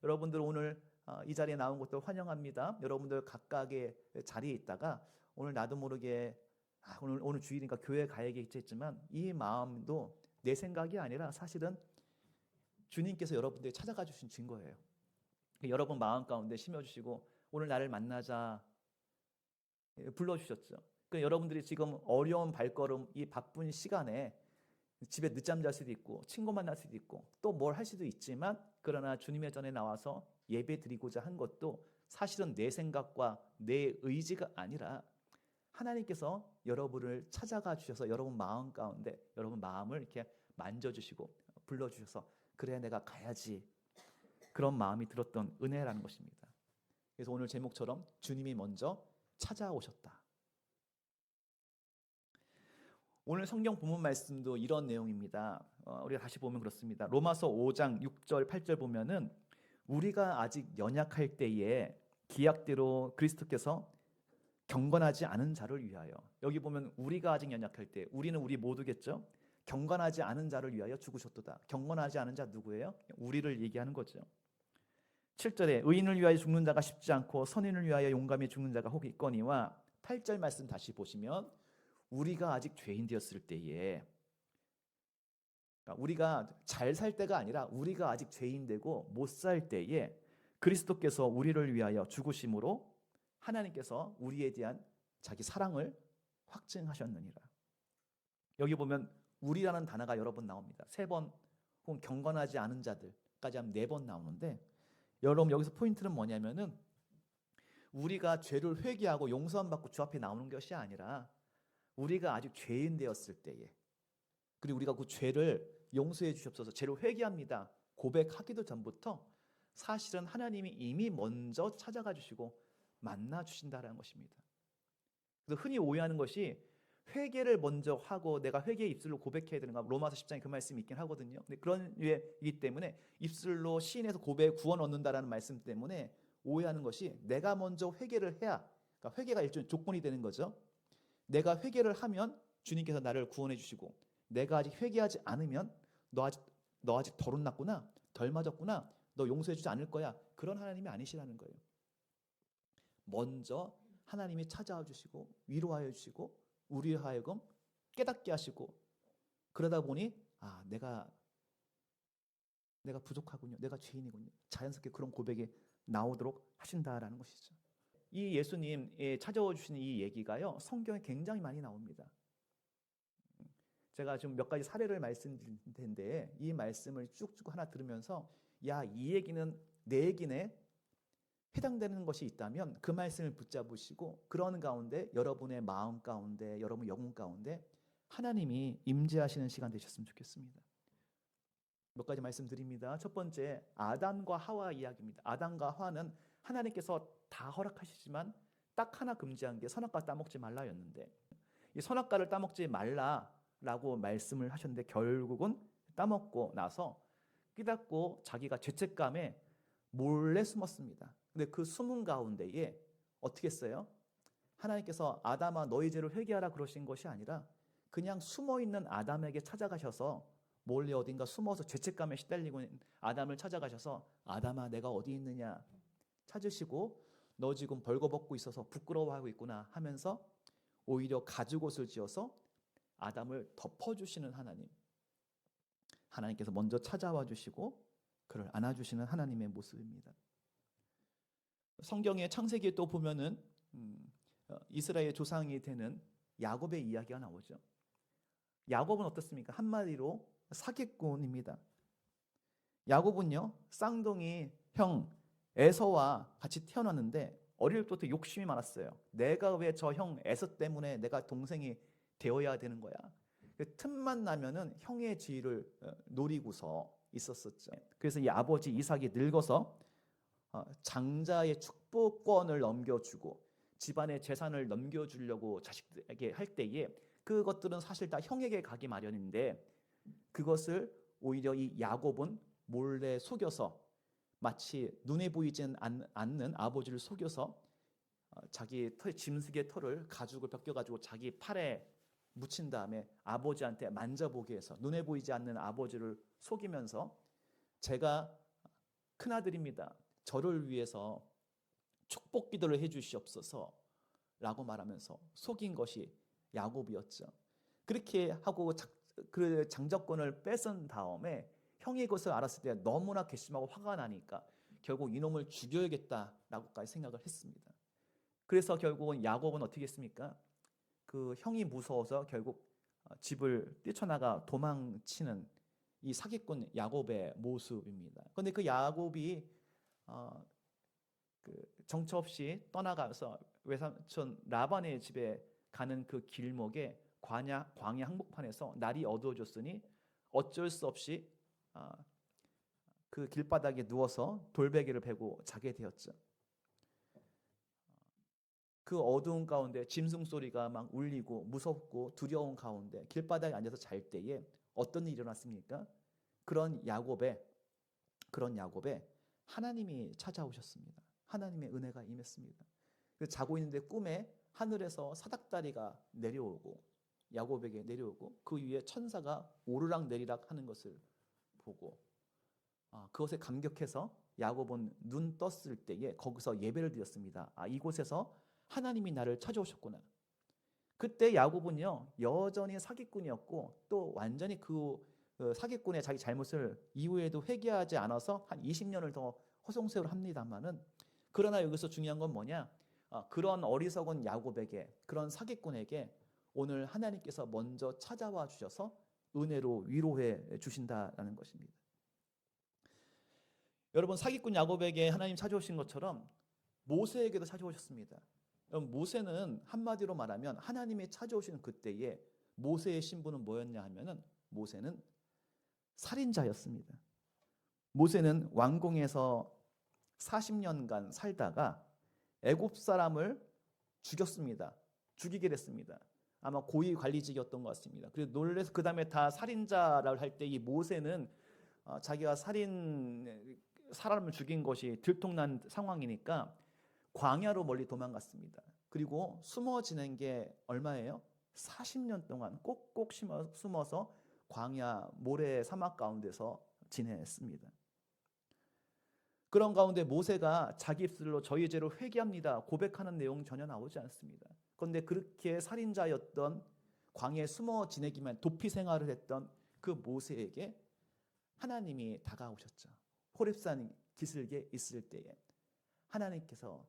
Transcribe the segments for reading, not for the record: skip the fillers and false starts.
여러분들 오늘 이 자리에 나온 것도 환영합니다. 여러분들 각각의 자리에 있다가 오늘 나도 모르게 오늘 주일이니까 교회 가야겠지 했지만 이 마음도 내 생각이 아니라 사실은 주님께서 여러분들에게 찾아가 주신 증거예요. 여러분 마음 가운데 심어주시고 오늘 나를 만나자 불러주셨죠. 그러니까 여러분들이 지금 어려운 발걸음 이 바쁜 시간에 집에 늦잠 잘 수도 있고 친구 만날 수도 있고 또 뭘 할 수도 있지만 그러나 주님의 전에 나와서 예배 드리고자 한 것도 사실은 내 생각과 내 의지가 아니라 하나님께서 여러분을 찾아가 주셔서 여러분 마음 가운데 여러분 마음을 이렇게 만져주시고 불러주셔서 그래 내가 가야지 그런 마음이 들었던 은혜라는 것입니다. 그래서 오늘 제목처럼 주님이 먼저 찾아오셨다. 오늘 성경 본문 말씀도 이런 내용입니다. 우리가 다시 보면 그렇습니다. 로마서 5장 6절 8절 보면은 우리가 아직 연약할 때에 기약대로 그리스도께서 경건하지 않은 자를 위하여, 여기 보면 우리가 아직 연약할 때, 우리는 우리 모두겠죠. 경건하지 않은 자를 위하여 죽으셨도다. 경건하지 않은 자 누구예요? 우리를 얘기하는 거죠. 7절에 의인을 위하여 죽는 자가 쉽지 않고 선인을 위하여 용감히 죽는 자가 혹 있거니와 8절 말씀 다시 보시면 우리가 아직 죄인 되었을 때에, 그러니까 우리가 잘 살 때가 아니라 우리가 아직 죄인 되고 못 살 때에 그리스도께서 우리를 위하여 죽으심으로 하나님께서 우리에 대한 자기 사랑을 확증하셨느니라. 여기 보면 우리라는 단어가 여러 번 나옵니다. 3번, 혹은 경건하지 않은 자들까지 하면 4번 나오는데, 여러분 여기서 포인트는 뭐냐면은 우리가 죄를 회개하고 용서함 받고 주 앞에 나오는 것이 아니라 우리가 아직 죄인 되었을 때에, 그리고 우리가 그 죄를 용서해 주시옵소서, 죄를 회개합니다 고백하기도 전부터 사실은 하나님이 이미 먼저 찾아가 주시고 만나 주신다라는 것입니다. 그래서 흔히 오해하는 것이 회개를 먼저 하고 내가 회개의 입술로 고백해야 되는가, 로마서 10장에 그 말씀이 있긴 하거든요. 근데 그런 유이기 때문에 입술로 시인해서 고백 구원 얻는다라는 말씀 때문에 오해하는 것이 내가 먼저 회개를 해야, 그러니까 회개가 일종의 조건이 되는 거죠. 내가 회개를 하면 주님께서 나를 구원해 주시고, 내가 아직 회개하지 않으면 너 아직 덜 혼났구나, 덜 맞았구나, 너 용서해 주지 않을 거야, 그런 하나님이 아니시라는 거예요. 먼저 하나님이 찾아와 주시고 위로하여 주시고 우리 하여금 깨닫게 하시고, 그러다 보니 내가 부족하군요, 내가 죄인이군요, 자연스럽게 그런 고백이 나오도록 하신다라는 것이죠. 이 예수님 찾아와 주시는 이 얘기가요, 성경에 굉장히 많이 나옵니다. 제가 지금 몇 가지 사례를 말씀드릴 텐데 이 말씀을 쭉쭉 하나 들으면서 이 얘기는 내 얘기네, 해당되는 것이 있다면 그 말씀을 붙잡으시고 그런 가운데 여러분의 마음 가운데 여러분 영혼 가운데 하나님이 임재하시는 시간 되셨으면 좋겠습니다. 몇 가지 말씀드립니다. 첫 번째, 아담과 하와 이야기입니다. 아담과 하와는 하나님께서 다 허락하시지만 딱 하나 금지한 게 선악과 따먹지 말라였는데, 이 선악과를 따먹지 말라라고 말씀을 하셨는데 결국은 따먹고 나서 깨닫고 자기가 죄책감에 몰래 숨었습니다. 근데 그 숨은 가운데에 어떻게 했어요? 하나님께서 아담아 너희 죄를 회개하라 그러신 것이 아니라 그냥 숨어있는 아담에게 찾아가셔서, 몰래 어딘가 숨어서 죄책감에 시달리고 있는 아담을 찾아가셔서 아담아 내가 어디 있느냐 찾으시고, 너 지금 벌거벗고 있어서 부끄러워하고 있구나 하면서 오히려 가죽옷을 지어서 아담을 덮어주시는 하나님, 하나님께서 먼저 찾아와 주시고 그를 안아주시는 하나님의 모습입니다. 성경의 창세기에 또 보면은 이스라엘 조상이 되는 야곱의 이야기가 나오죠. 야곱은 어떻습니까? 한마디로 사기꾼입니다. 야곱은요, 쌍둥이 형 에서와 같이 태어났는데 어릴 때부터 욕심이 많았어요. 내가 왜 저 형 에서 때문에 내가 동생이 되어야 되는 거야. 틈만 나면은 형의 지위를 노리고서 있었었죠. 그래서 이 아버지 이삭이 늙어서 장자의 축복권을 넘겨주고 집안의 재산을 넘겨주려고 자식들에게 할 때에 그것들은 사실 다 형에게 가기 마련인데, 그것을 오히려 이 야곱은 몰래 속여서, 마치 눈에 보이지 않는 아버지를 속여서 자기 짐승의 털을 가죽을 벗겨가지고 자기 팔에 묻힌 다음에 아버지한테 만져보게 해서 눈에 보이지 않는 아버지를 속이면서 제가 큰아들입니다. 저를 위해서 축복 기도를 해주시옵소서 라고 말하면서 속인 것이 야곱이었죠. 그렇게 하고 그 장자권을 뺏은 다음에 형이 그것을 알았을 때 너무나 괘씸하고 화가 나니까 결국 이놈을 죽여야겠다라고까지 생각을 했습니다. 그래서 결국은 야곱은 어떻게 했습니까? 그 형이 무서워서 결국 집을 뛰쳐나가 도망치는 이 사기꾼 야곱의 모습입니다. 그런데 그 야곱이 그 정처 없이 떠나가서 외삼촌 라반의 집에 가는 그 길목에 광야 한복판에서 날이 어두워졌으니 어쩔 수 없이 그 길바닥에 누워서 돌베개를 베고 자게 되었죠. 그 어두운 가운데 짐승 소리가 막 울리고 무섭고 두려운 가운데 길바닥에 앉아서 잘 때에 어떤 일이 일어났습니까? 그런 야곱에 하나님이 찾아오셨습니다. 하나님의 은혜가 임했습니다. 자고 있는데 꿈에 하늘에서 사닥다리가 내려오고 야곱에게 내려오고 그 위에 천사가 오르락 내리락 하는 것을 보고 그것에 감격해서 야곱은 눈 떴을 때에 거기서 예배를 드렸습니다. 이곳에서 하나님이 나를 찾아오셨구나. 그때 야곱은요 여전히 사기꾼이었고 또 완전히 그 사기꾼의 자기 잘못을 이후에도 회개하지 않아서 한 20년을 더 허송세월을 합니다만은 그러나 여기서 중요한 건 뭐냐? 그런 어리석은 야곱에게 그런 사기꾼에게 오늘 하나님께서 먼저 찾아와 주셔서 은혜로 위로해 주신다라는 것입니다. 여러분 사기꾼 야곱에게 하나님 찾아오신 것처럼 모세에게도 찾아오셨습니다. 여러분 모세는 한마디로 말하면 하나님이 찾아오시는 그때에 모세의 신분은 뭐였냐 하면은 모세는 살인자였습니다. 모세는 왕궁에서 40년간 살다가 애굽 사람을 죽였습니다. 죽이게 됐습니다. 아마 고위 관리직이었던 것 같습니다. 그리고 놀래서 그 다음에 다 살인자라고 할 때 이 모세는 자기가 사람을 죽인 것이 들통난 상황이니까 광야로 멀리 도망갔습니다. 그리고 숨어 지낸 게 얼마예요? 40년 동안 꼭꼭 숨어서 광야 모래 사막 가운데서 지냈습니다. 그런 가운데 모세가 자기 입술로 저희 죄를 회개합니다 고백하는 내용 전혀 나오지 않습니다. 그런데 그렇게 살인자였던 광야에 숨어 지내기만 도피 생활을 했던 그 모세에게 하나님이 다가오셨죠. 호렙산 기슭에 있을 때에 하나님께서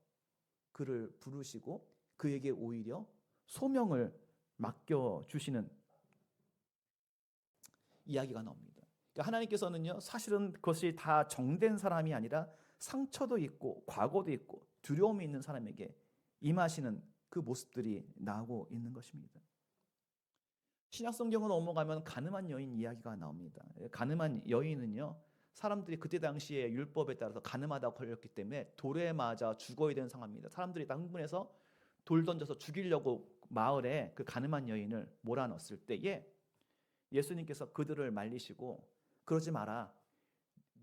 그를 부르시고 그에게 오히려 소명을 맡겨주시는 이야기가 나옵니다. 그러니까 하나님께서는요 사실은 그것이 다 정된 사람이 아니라 상처도 있고 과거도 있고 두려움이 있는 사람에게 임하시는 그 모습들이 나오고 있는 것입니다. 신약성경으로 넘어가면 가늠한 여인 이야기가 나옵니다. 가늠한 여인은요 사람들이 그때 당시에 율법에 따라서 가늠하다고 걸렸기 때문에 돌에 맞아 죽어야 되는 상황입니다. 사람들이 다 흥분해서 돌 던져서 죽이려고 마을에 그 가늠한 여인을 몰아넣었을 때에 예수님께서 그들을 말리시고 그러지 마라.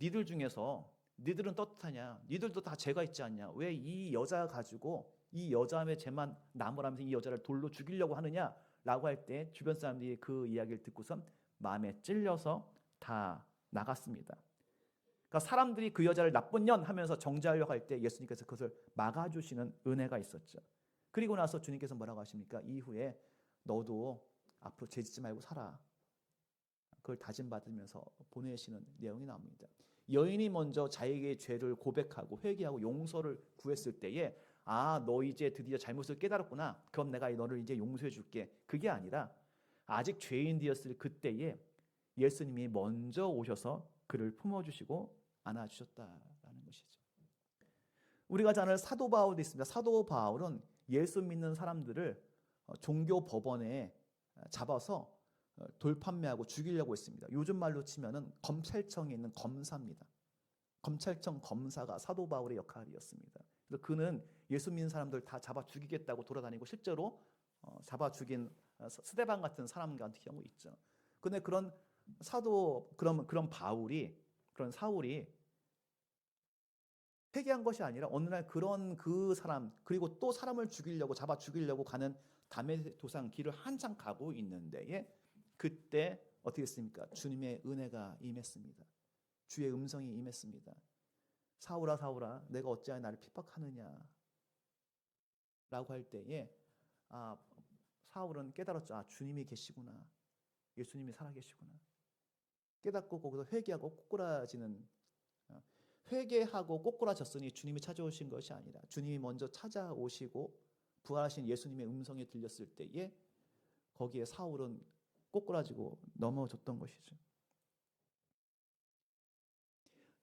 니들 중에서 니들은 떳떳하냐? 니들도 다 죄가 있지 않냐? 왜 이 여자 가지고 이 여자의 죄만 나무라면서 이 여자를 돌로 죽이려고 하느냐? 라고 할 때 주변 사람들이 그 이야기를 듣고선 마음에 찔려서 다 나갔습니다. 그러니까 사람들이 그 여자를 나쁜 년 하면서 정죄하려고 할 때 예수님께서 그것을 막아주시는 은혜가 있었죠. 그리고 나서 주님께서 뭐라고 하십니까? 이후에 너도 앞으로 죄 짓지 말고 살아. 그걸 다짐받으면서 보내시는 내용이 나옵니다. 여인이 먼저 자기의 죄를 고백하고 회개하고 용서를 구했을 때에 너 이제 드디어 잘못을 깨달았구나. 그럼 내가 너를 이제 용서해 줄게. 그게 아니라 아직 죄인 되었을 그때에 예수님이 먼저 오셔서 그를 품어주시고 안아주셨다라는 것이죠. 우리가 잘 아는 사도 바울도 있습니다. 사도 바울은 예수 믿는 사람들을 종교 법원에 잡아서 돌판매하고 죽이려고 했습니다. 요즘 말로 치면은 검찰청에 있는 검사입니다. 검찰청 검사가 사도 바울의 역할이었습니다. 그래서 그는 예수 믿는 사람들 다 잡아 죽이겠다고 돌아다니고 실제로 잡아 죽인 스데반 같은 사람 같은 경우 있죠. 근데 그런 사울이 회개한 것이 아니라 어느 날 그 사람 그리고 또 사람을 잡아 죽이려고 가는 다메섹 도상 길을 한참 가고 있는데에 그때 어떻게 했습니까? 주님의 은혜가 임했습니다. 주의 음성이 임했습니다. 사울아 사울아 내가 어찌하여 나를 핍박하느냐 라고 할 때에 아, 사울은 깨달았죠. 아, 주님이 계시구나. 예수님이 살아계시구나. 깨닫고 거기서 회개하고 꼬꾸라지는, 회개하고 꼬꾸라졌으니 주님이 찾아오신 것이 아니라 주님이 먼저 찾아오시고 부활하신 예수님의 음성이 들렸을 때에 거기에 사울은 꼬꾸라지고 넘어졌던 것이죠.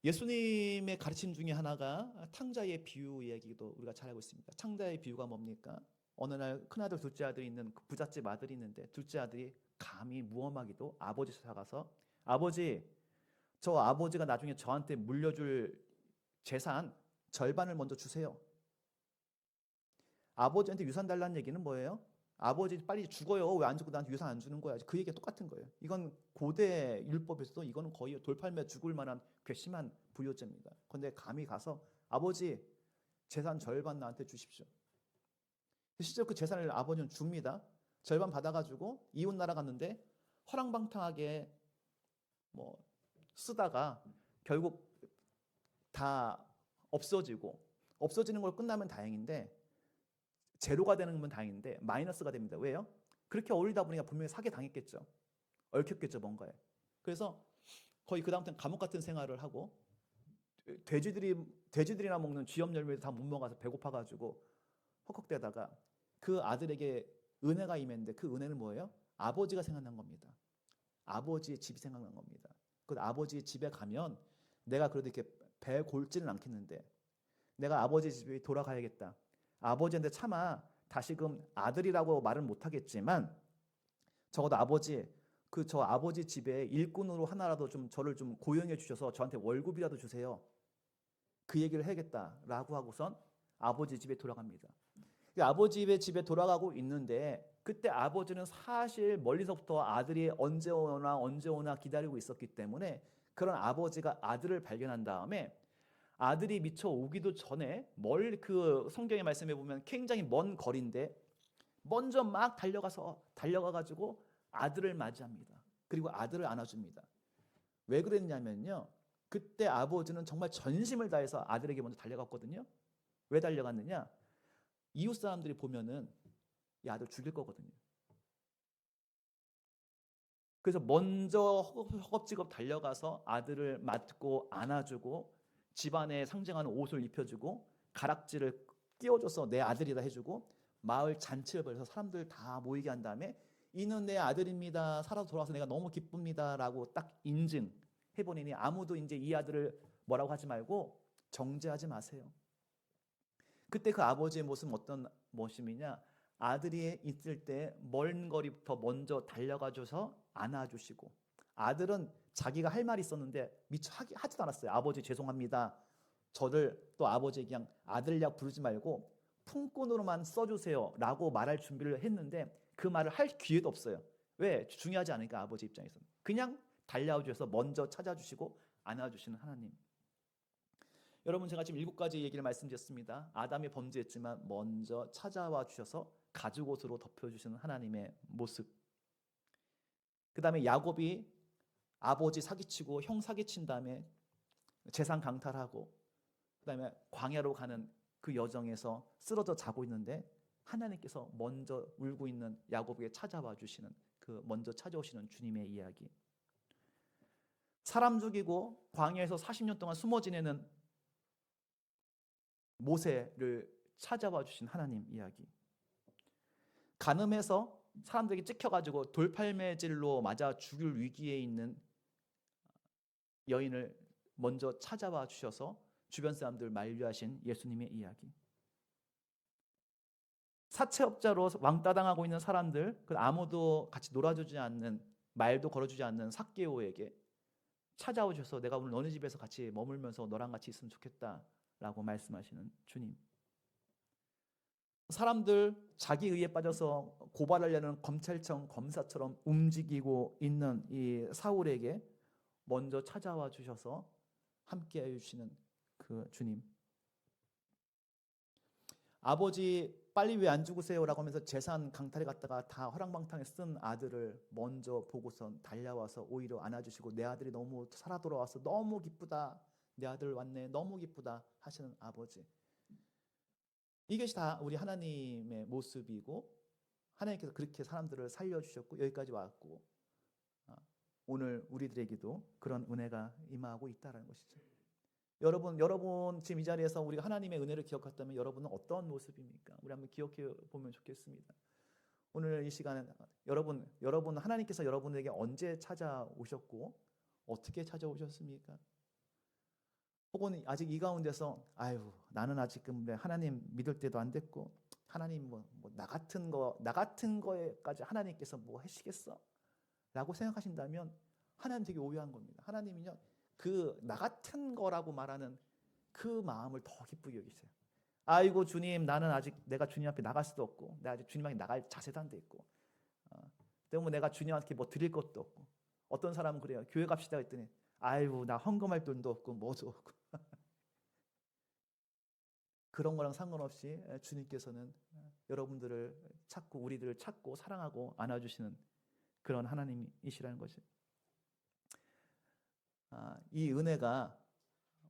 예수님의 가르침 중에 하나가 탕자의 비유 이야기도 우리가 잘 알고 있습니다. 탕자의 비유가 뭡니까? 어느 날 큰아들 둘째 아들이 있는 그 부잣집 아들이 있는데 둘째 아들이 감히 무엄하기도 아버지 찾아가서 아버지, 저 아버지가 나중에 저한테 물려줄 재산 절반을 먼저 주세요. 아버지한테 유산 달라는 얘기는 뭐예요? 아버지 빨리 죽어요. 왜 안 죽고 나한테 유산 안 주는 거야? 그 얘기가 똑같은 거예요. 이건 고대 율법에서도 이거는 거의 돌팔매 죽을 만한 괘씸한 부효죄입니다. 그런데 감히 가서 아버지 재산 절반 나한테 주십시오. 실제로 그 재산을 아버지는 줍니다. 절반 받아가지고 이웃 나라 갔는데 허랑방탕하게 뭐 쓰다가 결국 다 없어지는 걸 끝나면 다행인데 제로가 되는 건 다행인데 마이너스가 됩니다. 왜요? 그렇게 어울리다 보니까 분명히 사기 당했겠죠. 얽혔겠죠, 뭔가에. 그래서 거의 그 다음부터는 감옥 같은 생활을 하고 돼지들이나 먹는 쥐염 열매도 다 못 먹어서 배고파가지고 헉헉대다가 그 아들에게 은혜가 임했는데 그 은혜는 뭐예요? 아버지가 생각난 겁니다. 아버지의 집이 생각난 겁니다. 그 아버지의 집에 가면 내가 그래도 이렇게 배 골지는 않겠는데 내가 아버지 집에 돌아가야겠다. 아버지한테 차마 다시금 아들이라고 말은 못하겠지만 적어도 아버지, 저 아버지 집에 일꾼으로 하나라도 좀 저를 좀 고용해 주셔서 저한테 월급이라도 주세요. 그 얘기를 해야겠다라고 하고선 아버지 집에 돌아갑니다. 아버지 집에 돌아가고 있는데 그때 아버지는 사실 멀리서부터 아들이 언제 오나 기다리고 있었기 때문에 그런 아버지가 아들을 발견한 다음에 아들이 미처 오기도 전에 그 성경의 말씀에 보면 굉장히 먼 거리인데 먼저 막 달려가가지고 아들을 맞이합니다. 그리고 아들을 안아줍니다. 왜 그랬냐면요. 그때 아버지는 정말 전심을 다해서 아들에게 먼저 달려갔거든요. 왜 달려갔느냐? 이웃 사람들이 보면은 이 아들 죽일 거거든요. 그래서 먼저 허겁지겁 달려가서 아들을 맞고 안아주고 집안에 상징하는 옷을 입혀주고 가락지를 끼워줘서 내 아들이다 해주고 마을 잔치를 벌여서 사람들 다 모이게 한 다음에 이는 내 아들입니다. 살아서 돌아와서 내가 너무 기쁩니다. 라고 딱 인증해보니 아무도 이제 이 아들을 뭐라고 하지 말고 정죄하지 마세요. 그때 그 아버지의 모습은 어떤 모습이냐? 아들이 있을 때 먼 거리부터 먼저 달려가줘서 안아주시고 아들은 자기가 할 말이 있었는데 미처 하지도 않았어요. 아버지 죄송합니다. 저를 또 아버지 그냥 아들약 부르지 말고 품꾼으로만 써주세요 라고 말할 준비를 했는데 그 말을 할 기회도 없어요. 왜? 중요하지 않으니까 아버지 입장에서는. 그냥 달려와 주셔서 먼저 찾아주시고 안아주시는 하나님. 여러분 제가 지금 7가지 얘기를 말씀드렸습니다. 아담이 범죄했지만 먼저 찾아와 주셔서 가죽옷으로 덮여주시는 하나님의 모습. 그 다음에 야곱이 아버지 사기치고 형 사기친 다음에 재산 강탈하고 그 다음에 광야로 가는 그 여정에서 쓰러져 자고 있는데 하나님께서 먼저 울고 있는 야곱에게 찾아와 주시는 그 먼저 찾아오시는 주님의 이야기. 사람 죽이고 광야에서 40년 동안 숨어 지내는 모세를 찾아와 주신 하나님 이야기. 간음해서 사람들에게 찍혀가지고 돌팔매질로 맞아 죽을 위기에 있는 여인을 먼저 찾아와 주셔서 주변 사람들을 만류하신 예수님의 이야기. 사채업자로 왕따 당하고 있는 사람들, 아무도 같이 놀아주지 않는, 말도 걸어주지 않는 삭개오에게 찾아와 주셔서 내가 오늘 너네 집에서 같이 머물면서 너랑 같이 있으면 좋겠다라고 말씀하시는 주님. 사람들 자기 의에 빠져서 고발하려는 검찰청 검사처럼 움직이고 있는 이 사울에게 먼저 찾아와 주셔서 함께해 주시는 그 주님. 아버지 빨리 왜 안 죽으세요? 라고 하면서 재산 강탈에 갔다가 다 허랑방탕에 쓴 아들을 먼저 보고선 달려와서 오히려 안아주시고 내 아들이 너무 살아 돌아와서 너무 기쁘다. 내 아들 왔네. 너무 기쁘다 하시는 아버지. 이것이 다 우리 하나님의 모습이고 하나님께서 그렇게 사람들을 살려주셨고 여기까지 왔고 오늘 우리들에게도 그런 은혜가 임하고 있다는 것이죠. 여러분 지금 이 자리에서 우리가 하나님의 은혜를 기억했다면 여러분은 어떤 모습입니까? 우리 한번 기억해 보면 좋겠습니다. 오늘 이 시간에 여러분 하나님께서 여러분에게 언제 찾아오셨고 어떻게 찾아오셨습니까? 혹은 아직 이 가운데서 나는 아직은 하나님 믿을 때도 안 됐고 하나님 나 같은 거에까지 하나님께서 뭐 하시겠어? 라고 생각하신다면 하나님 되게 오해한 겁니다. 하나님은요 그 나 같은 거라고 말하는 그 마음을 더 기쁘게 여기세요. 아이고 주님, 나는 아직 내가 주님 앞에 나갈 수도 없고 내가 아직 주님 앞에 나갈 자세도 안 돼 있고 때문에 내가 주님한테 뭐 드릴 것도 없고. 어떤 사람은 그래요. 교회 갑시다 했더니 아이고 나 헌금할 돈도 없고 뭐도 없고 그런 거랑 상관없이 주님께서는 여러분들을 찾고 우리들을 찾고 사랑하고 안아주시는 그런 하나님이시라는 것이. 이 은혜가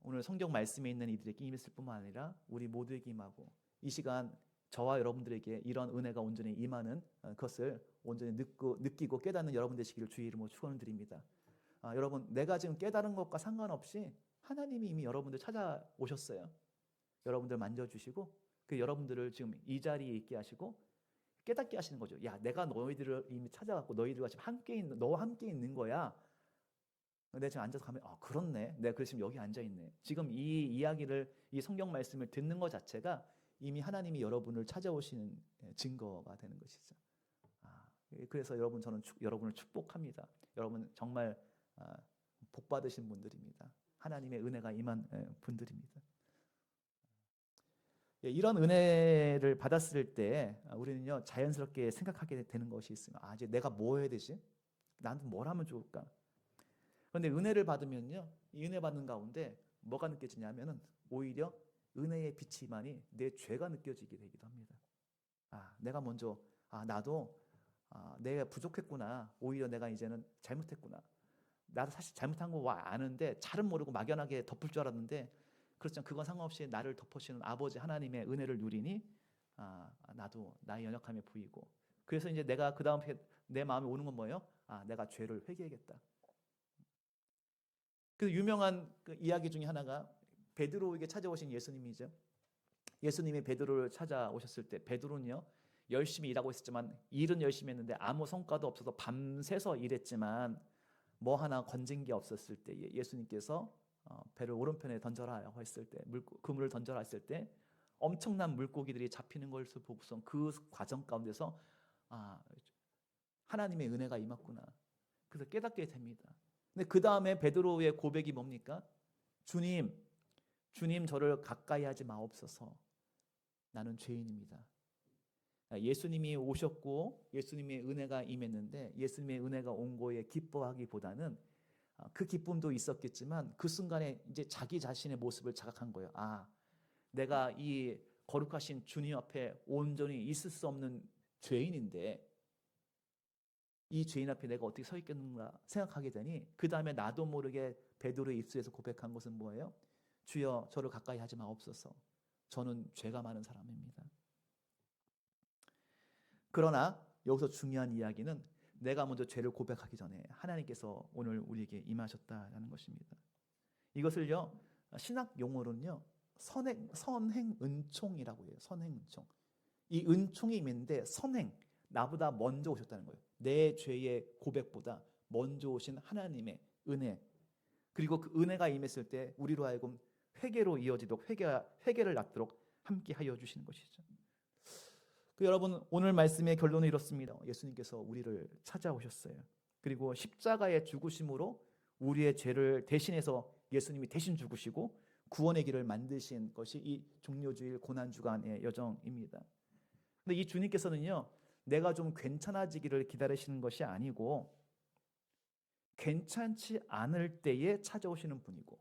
오늘 성경 말씀에 있는 이들에게 임했을 뿐만 아니라 우리 모두에게 임하고 이 시간 저와 여러분들에게 이런 은혜가 온전히 임하는 것을 온전히 느끼고 깨닫는 여러분 되시기를 주의 이름으로 축원드립니다. 여러분, 내가 지금 깨달은 것과 상관없이 하나님이 이미 여러분들 찾아오셨어요. 여러분들 만져주시고 그 여러분들을 지금 이 자리에 있게 하시고 깨닫게 하시는 거죠. 야, 내가 너희들을 이미 찾아왔고 너희들과 지금 너와 함께 있는 거야. 내가 지금 앉아서 가면 그렇네. 내가 그래서 지금 여기 앉아 있네. 지금 이 이야기를 이 성경 말씀을 듣는 것 자체가 이미 하나님이 여러분을 찾아오시는 증거가 되는 것이죠. 그래서 저는 여러분을 축복합니다. 여러분 정말 복 받으신 분들입니다. 하나님의 은혜가 임한 분들입니다. 이런 은혜를 받았을 때 우리는요 자연스럽게 생각하게 되는 것이 있어요. 이제 내가 뭐 해야 되지? 나한테 뭘 하면 좋을까? 그런데 은혜를 받으면요, 이 은혜 받는 가운데 뭐가 느껴지냐면은 오히려 은혜의 빛이만이 내 죄가 느껴지게 되기도 합니다. 내가 먼저 나도 내가 부족했구나. 오히려 내가 이제는 잘못했구나. 나도 사실 잘못한 거 아는데 잘은 모르고 막연하게 덮을 줄 알았는데 그렇지만 그건 상관없이 나를 덮으시는 아버지 하나님의 은혜를 누리니 나도 나의 연약함이 보이고 그래서 이제 내가 그 다음에 내 마음에 오는 건 뭐예요? 내가 죄를 회개하겠다. 그 유명한 그 이야기 중에 하나가 베드로에게 찾아오신 예수님이죠. 예수님이 베드로를 찾아오셨을 때 베드로는요 열심히 일하고 있었지만 일은 열심히 했는데 아무 성과도 없어서 밤새서 일했지만 뭐 하나 건진 게 없었을 때 예수님께서 배를 오른편에 던져라고 했을 때 그물을 던져라 했을 때 엄청난 물고기들이 잡히는 것을 보고서 그 과정 가운데서 하나님의 은혜가 임했구나. 그래서 깨닫게 됩니다. 근데 그 다음에 베드로의 고백이 뭡니까? 주님 저를 가까이 하지 마옵소서. 나는 죄인입니다. 예수님이 오셨고 예수님의 은혜가 임했는데 예수님의 은혜가 온 거에 기뻐하기보다는 그 기쁨도 있었겠지만 그 순간에 이제 자기 자신의 모습을 자각한 거예요. 내가 이 거룩하신 주님 앞에 온전히 있을 수 없는 죄인인데 이 죄인 앞에 내가 어떻게 서 있겠는가 생각하게 되니 그 다음에 나도 모르게 베드로의 입술에서 고백한 것은 뭐예요? 주여 저를 가까이 하지 마옵소서. 저는 죄가 많은 사람입니다. 그러나 여기서 중요한 이야기는 내가 먼저 죄를 고백하기 전에 하나님께서 오늘 우리에게 임하셨다는 것입니다. 이것을요 신학 용어로는요 선행 은총이라고 해요. 선행 은총. 이 은총이 있는데 나보다 먼저 오셨다는 거예요. 내 죄의 고백보다 먼저 오신 하나님의 은혜. 그리고 그 은혜가 임했을 때 우리로 하여금 회개로 이어지도록 회개를 낳도록 함께 하여 주시는 것이죠. 여러분 오늘 말씀의 결론은 이렇습니다. 예수님께서 우리를 찾아오셨어요. 그리고 십자가의 죽으심으로 우리의 죄를 대신해서 예수님이 대신 죽으시고 구원의 길을 만드신 것이 이 종료주일 고난주간의 여정입니다. 근데 이 주님께서는요 내가 좀 괜찮아지기를 기다리시는 것이 아니고 괜찮지 않을 때에 찾아오시는 분이고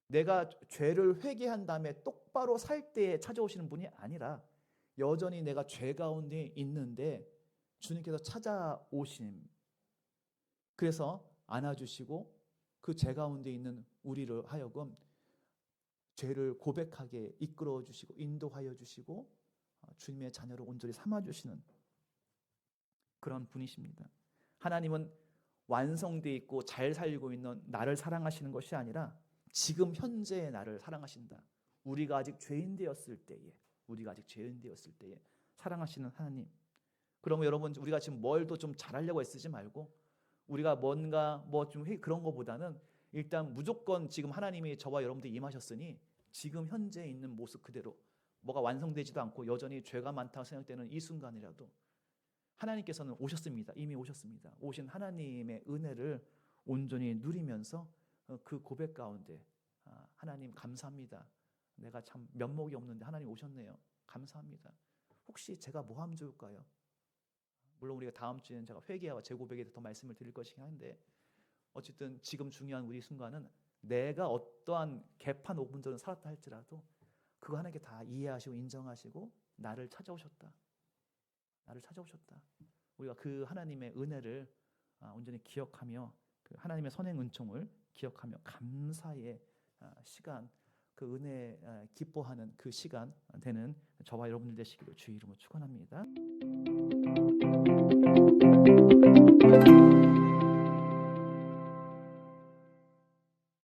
내가 죄를 회개한 다음에 똑바로 살 때에 찾아오시는 분이 아니라 여전히 내가 죄 가운데 있는데 주님께서 찾아오심. 그래서 안아주시고 그 죄 가운데 있는 우리를 하여금 죄를 고백하게 이끌어 주시고 인도하여 주시고 주님의 자녀로 온전히 삼아 주시는 그런 분이십니다. 하나님은 완성되어 있고 잘 살고 있는 나를 사랑하시는 것이 아니라 지금 현재의 나를 사랑하신다. 우리가 아직 죄인 되었을 때에 사랑하시는 하나님. 그러면 여러분, 우리가 지금 뭘 더 좀 잘하려고 애쓰지 말고 우리가 뭔가 그런 거보다는 일단 무조건 지금 하나님이 저와 여러분들 임하셨으니 지금 현재 있는 모습 그대로, 뭐가 완성되지도 않고 여전히 죄가 많다고 생각되는 이 순간이라도 하나님께서는 오셨습니다. 이미 오셨습니다. 오신 하나님의 은혜를 온전히 누리면서 그 고백 가운데 하나님 감사합니다. 내가 참 면목이 없는데 하나님 오셨네요. 감사합니다. 혹시 제가 뭐 하면 좋을까요? 물론 우리가 다음 주에는 제가 회개와 재고백에 더 말씀을 드릴 것이긴 한데 어쨌든 지금 중요한 우리 순간은 내가 어떠한 개판 5분 전을 살았다 할지라도 그거 하나님께 다 이해하시고 인정하시고 나를 찾아오셨다. 우리가 그 하나님의 은혜를 온전히 기억하며 그 하나님의 선행 은총을 기억하며 감사의 시간, 그 은혜 기뻐하는 그 시간 되는 저와 여러분들 되시기를 주의 이름으로 축원합니다.